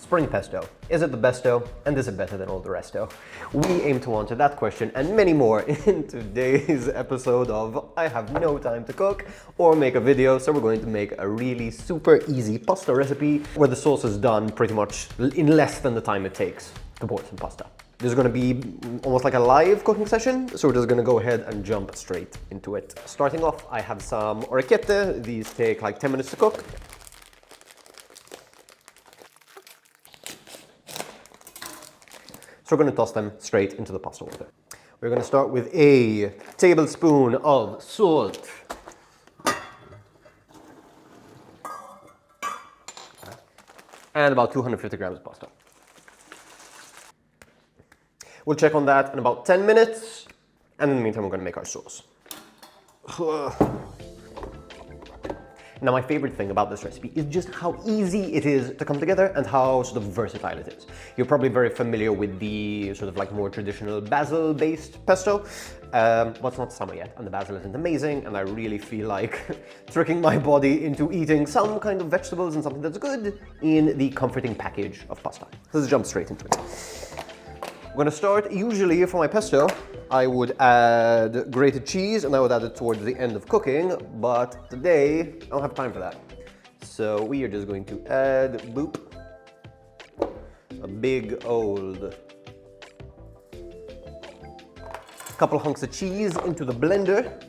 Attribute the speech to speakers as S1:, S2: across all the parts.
S1: Spring pesto. Is it the besto? And is it better than all the resto? We aim to answer that question and many more in today's episode of I have no time to cook or make a video, so we're going to make a really super easy pasta recipe where the sauce is done pretty much in less than the time it takes to boil some pasta. This is going to be almost like a live cooking session, so we're just going to go ahead and jump straight into it. Starting off, I have some orecchiette. These take like 10 minutes to cook. So we're going to toss them straight into the pasta water. We're going to start with a tablespoon of salt. And about 250 grams of pasta. We'll check on that in about 10 minutes, and in the meantime we're going to make our sauce. Now my favorite thing about this recipe is just how easy it is to come together and how sort of versatile it is. You're probably very familiar with the sort of like more traditional basil-based pesto, but it's not summer yet and the basil isn't amazing, and I really feel like tricking my body into eating some kind of vegetables and something that's good in the comforting package of pasta. So let's jump straight into it. I'm going to start, usually for my pesto, I would add grated cheese and I would add it towards the end of cooking, but today I don't have time for that. So we are just going to add, boop, a big old couple hunks of cheese into the blender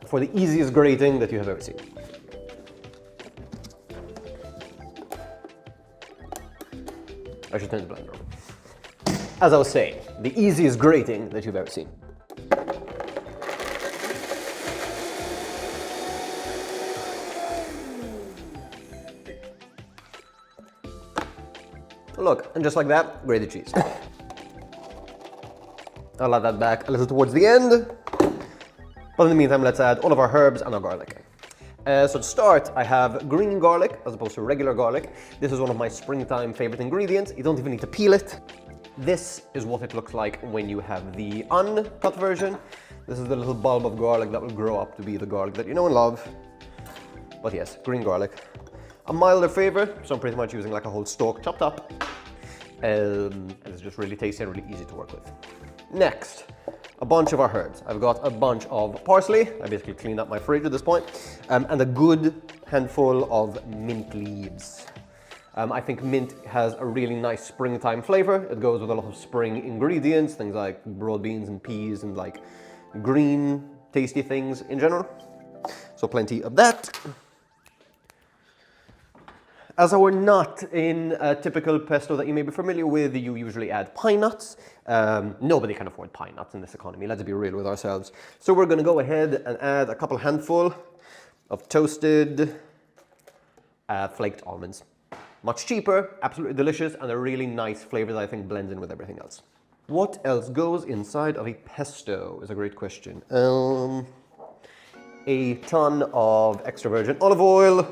S1: for the easiest grating that you have ever seen. I should turn the blender on. As I was saying, the easiest grating that you've ever seen. Look, and just like that, grated cheese. I'll add that back a little towards the end. But in the meantime, let's add all of our herbs and our garlic. So to start, I have green garlic as opposed to regular garlic. This is one of my springtime favorite ingredients. You don't even need to peel it. This is what it looks like when you have the uncut version. This is the little bulb of garlic that will grow up to be the garlic that you know and love. But yes, green garlic. A milder flavor, so I'm pretty much using like a whole stalk chopped up. And it's just really tasty and really easy to work with. Next, a bunch of our herbs. I've got a bunch of parsley. I basically cleaned up my fridge at this point. And a good handful of mint leaves. I think mint has a really nice springtime flavor. It goes with a lot of spring ingredients, things like broad beans and peas and like green, tasty things in general. So plenty of that. As we're not in a typical pesto that you may be familiar with, you usually add pine nuts. Nobody can afford pine nuts in this economy, let's be real with ourselves. So we're going to go ahead and add a couple handful of toasted flaked almonds. Much cheaper, absolutely delicious, and a really nice flavor that I think blends in with everything else. What else goes inside of a pesto is a great question. A ton of extra virgin olive oil.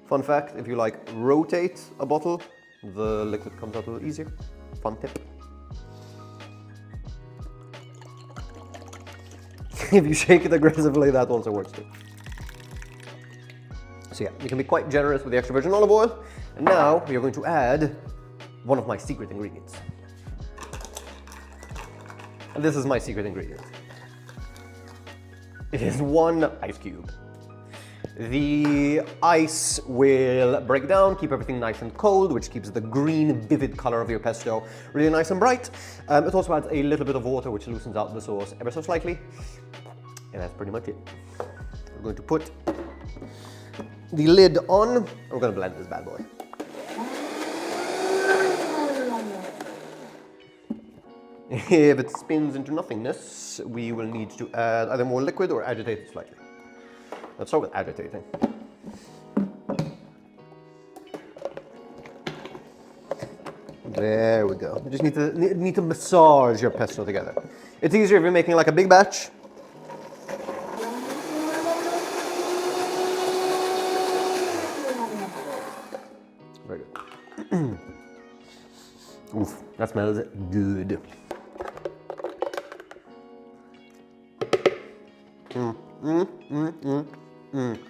S1: Fun fact, if you like rotate a bottle, the liquid comes out a little easier. Fun tip. If you shake it aggressively, that also works too. So yeah, you can be quite generous with the extra virgin olive oil. And now we are going to add one of my secret ingredients. And this is my secret ingredient. It is one ice cube. The ice will break down, keep everything nice and cold, which keeps the green, vivid color of your pesto really nice and bright. It also adds a little bit of water, which loosens out the sauce ever so slightly. And that's pretty much it. We're going to put the lid on, and we're going to blend this bad boy. If it spins into nothingness, we will need to add either more liquid or agitate it slightly. Let's start with agitating. There we go. You just need to massage your pesto together. It's easier if you're making like a big batch. Very good. Oof, that smells good.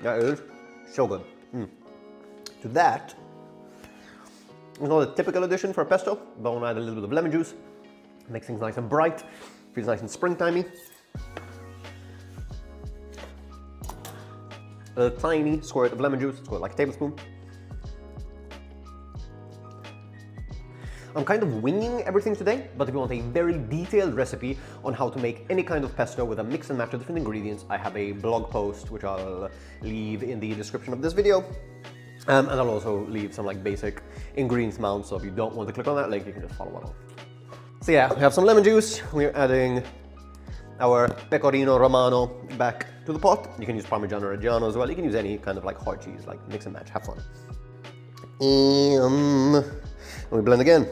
S1: That is so good. To that, it's not a typical addition for a pesto, but I want to add a little bit of lemon juice. Makes things nice and bright, feels nice and springtimey. A tiny squirt of lemon juice, squirt like a tablespoon. I'm kind of winging everything today, but if you want a very detailed recipe on how to make any kind of pesto with a mix and match of different ingredients, I have a blog post which I'll leave in the description of this video. And I'll also leave some like basic ingredients amount, so if you don't want to click on that link, you can just follow along. So yeah, we have some lemon juice. We're adding our Pecorino Romano back to the pot. You can use Parmigiano Reggiano as well. You can use any kind of like hard cheese, like mix and match, have fun. And we blend again.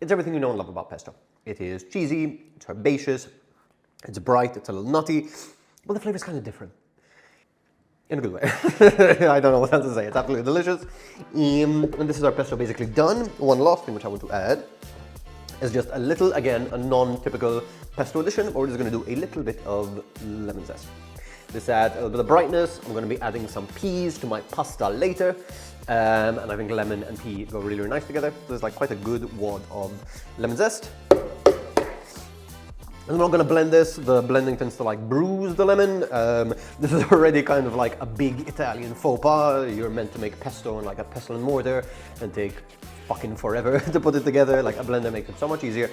S1: It's everything you know and love about pesto. It is cheesy, it's herbaceous, it's bright, it's a little nutty, but the flavor is kind of different. In a good way. I don't know what else to say. It's absolutely delicious. And this is our pesto basically done. One last thing which I want to add is just a little, again, a non-typical pesto addition, but we're just going to do a little bit of lemon zest. This adds a little bit of brightness. I'm going to be adding some peas to my pasta later. And I think lemon and pea go really, really nice together. So there's like quite a good wad of lemon zest. I'm not going to blend this. The blending tends to like bruise the lemon. This is already kind of like a big Italian faux pas. You're meant to make pesto in like a pestle and mortar and take fucking forever to put it together. Like a blender makes it so much easier,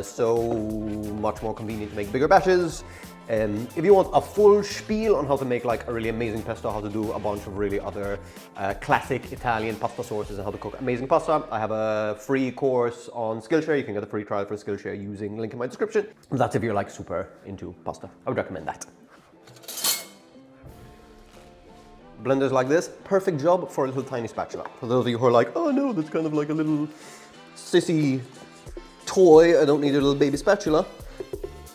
S1: so much more convenient to make bigger batches. If you want a full spiel on how to make like a really amazing pesto, how to do a bunch of really other classic Italian pasta sauces and how to cook amazing pasta, I have a free course on Skillshare. You can get a free trial for Skillshare using link in my description. That's if you're like super into pasta. I would recommend that. Blenders like this, perfect job for a little tiny spatula. For those of you who are like, oh no, that's kind of like a little sissy toy, I don't need a little baby spatula.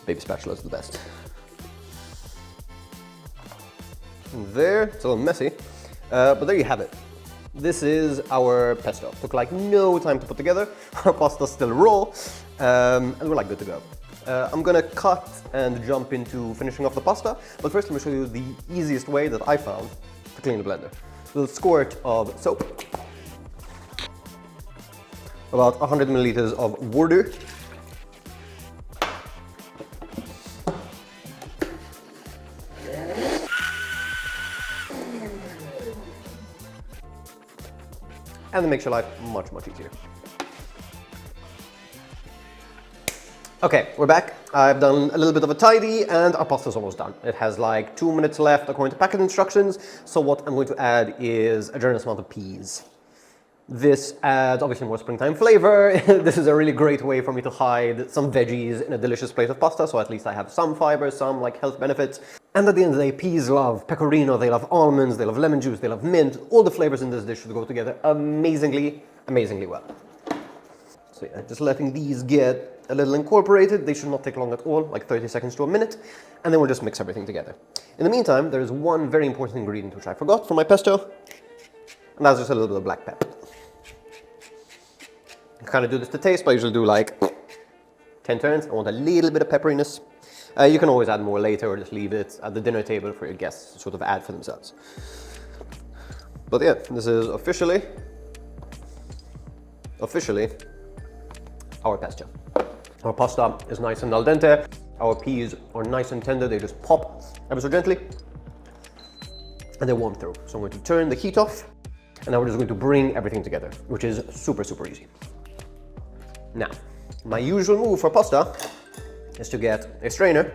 S1: Baby spatula is the best. There, it's a little messy, but there you have it. This is our pesto. Took like no time to put together. Our pasta's still raw, and we're like good to go. I'm gonna cut and jump into finishing off the pasta, but first let me show you the easiest way that I found to clean the blender. A little squirt of soap, about 100 milliliters of water, and it makes your life much, much easier. Okay, we're back. I've done a little bit of a tidy and our pasta's almost done. It has like 2 minutes left according to packet instructions. So what I'm going to add is a generous amount of peas. This adds obviously more springtime flavor. This is a really great way for me to hide some veggies in a delicious plate of pasta, so at least I have some fiber, some like health benefits. And at the end of the day, peas love pecorino, they love almonds, they love lemon juice, they love mint. All the flavors in this dish should go together amazingly, amazingly well. So yeah, just letting these get a little incorporated. They should not take long at all, like 30 seconds to a minute. And then we'll just mix everything together. In the meantime, there is one very important ingredient which I forgot from my pesto, and that's just a little bit of black pepper. I kind of do this to taste, but I usually do like 10 turns. I want a little bit of pepperiness. You can always add more later or just leave it at the dinner table for your guests to sort of add for themselves. But yeah, this is officially our pesto. Our pasta is nice and al dente. Our peas are nice and tender. They just pop ever so gently and they warm through. So I'm going to turn the heat off and now we're just going to bring everything together, which is super, super easy. Now, my usual move for pasta is to get a strainer,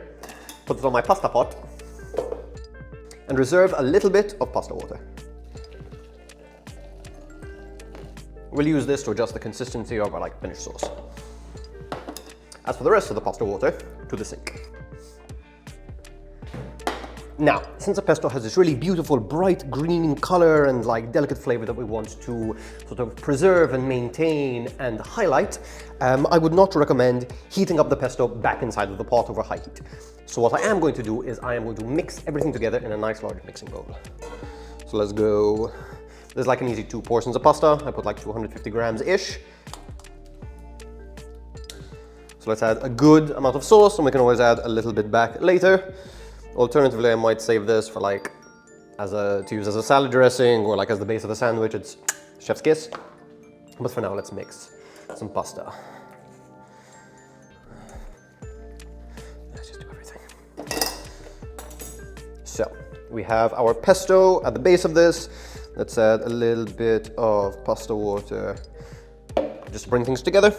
S1: put it on my pasta pot, and reserve a little bit of pasta water. We'll use this to adjust the consistency of our like finished sauce. As for the rest of the pasta water, to the sink. Now, since the pesto has this really beautiful bright green color and like delicate flavor that we want to sort of preserve and maintain and highlight, I would not recommend heating up the pesto back inside of the pot over high heat. So what I am going to do is I am going to mix everything together in a nice large mixing bowl. So let's go. There's like an easy 2 portions of pasta. I put like 250 grams-ish. So let's add a good amount of sauce, and we can always add a little bit back later. Alternatively, I might save this for like to use as a salad dressing or like as the base of a sandwich. It's chef's kiss. But for now, let's mix some pasta. Let's just do everything. So we have our pesto at the base of this. Let's add a little bit of pasta water just to bring things together.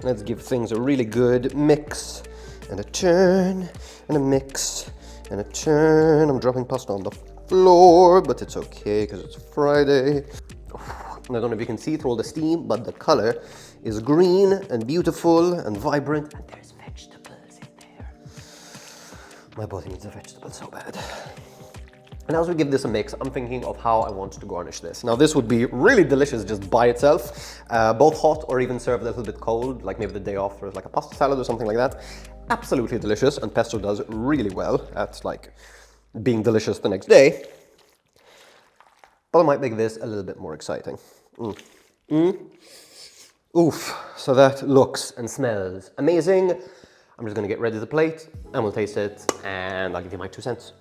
S1: Let's give things a really good mix and a turn and a mix and a turn. I'm dropping pasta on the floor, but it's okay because it's Friday. I don't know if you can see through all the steam, but the color is green and beautiful and vibrant. And there's vegetables in there. My body needs a vegetable so bad. And as we give this a mix, I'm thinking of how I want to garnish this. Now, this would be really delicious just by itself, both hot or even served a little bit cold, like maybe the day off, or like a pasta salad or something like that. Absolutely delicious, and pesto does really well at like being delicious the next day. But I might make this a little bit more exciting. Oof, so that looks and smells amazing. I'm just gonna get ready to plate, and we'll taste it, and I'll give you my 2 cents.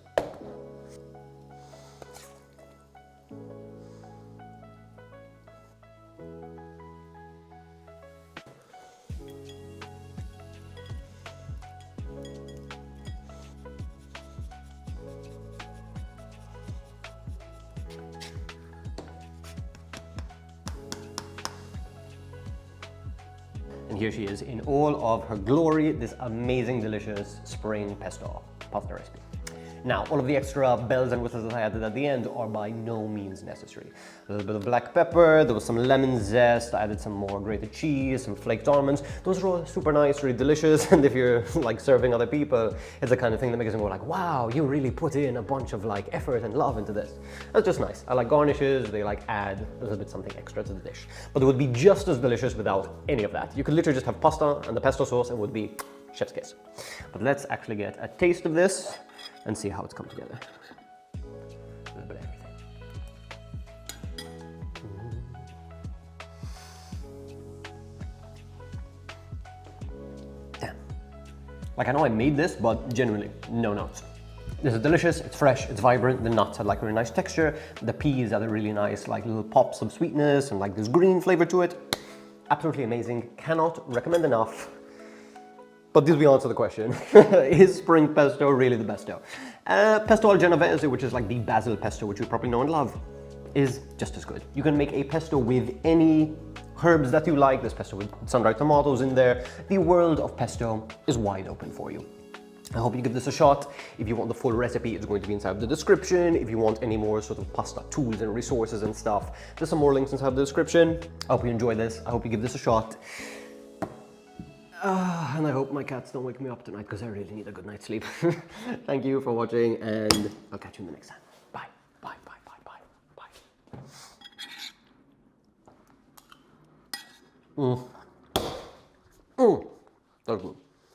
S1: And here she is in all of her glory, this amazing, delicious spring pesto pasta recipe. Now, all of the extra bells and whistles that I added at the end are by no means necessary. A little bit of black pepper, there was some lemon zest, I added some more grated cheese, some flaked almonds. Those are all super nice, really delicious, and if you're like serving other people, it's the kind of thing that makes them go like, wow, you really put in a bunch of like effort and love into this. That's just nice. I like garnishes, they like add a little bit something extra to the dish. But it would be just as delicious without any of that. You could literally just have pasta and the pesto sauce and it would be chef's kiss. But let's actually get a taste of this and see how it's come together. A little bit of everything. Damn. Like, I know I made this, but genuinely, no notes. This is delicious, it's fresh, it's vibrant, the nuts have like a really nice texture, the peas have a really nice like little pops of sweetness and like this green flavor to it. Absolutely amazing, cannot recommend enough. But did we answer the question? Is spring pesto really the besto? Pesto al genovese, which is like the basil pesto, which you probably know and love, is just as good. You can make a pesto with any herbs that you like. There's pesto with sun-dried tomatoes in there. The world of pesto is wide open for you. I hope you give this a shot. If you want the full recipe, it's going to be inside the description. If you want any more sort of pasta tools and resources and stuff, there's some more links inside the description. I hope you enjoy this. I hope you give this a shot. And I hope my cats don't wake me up tonight because I really need a good night's sleep. Thank you for watching, and I'll catch you in the next time. Bye. Bye, bye, bye, bye, bye. That was good.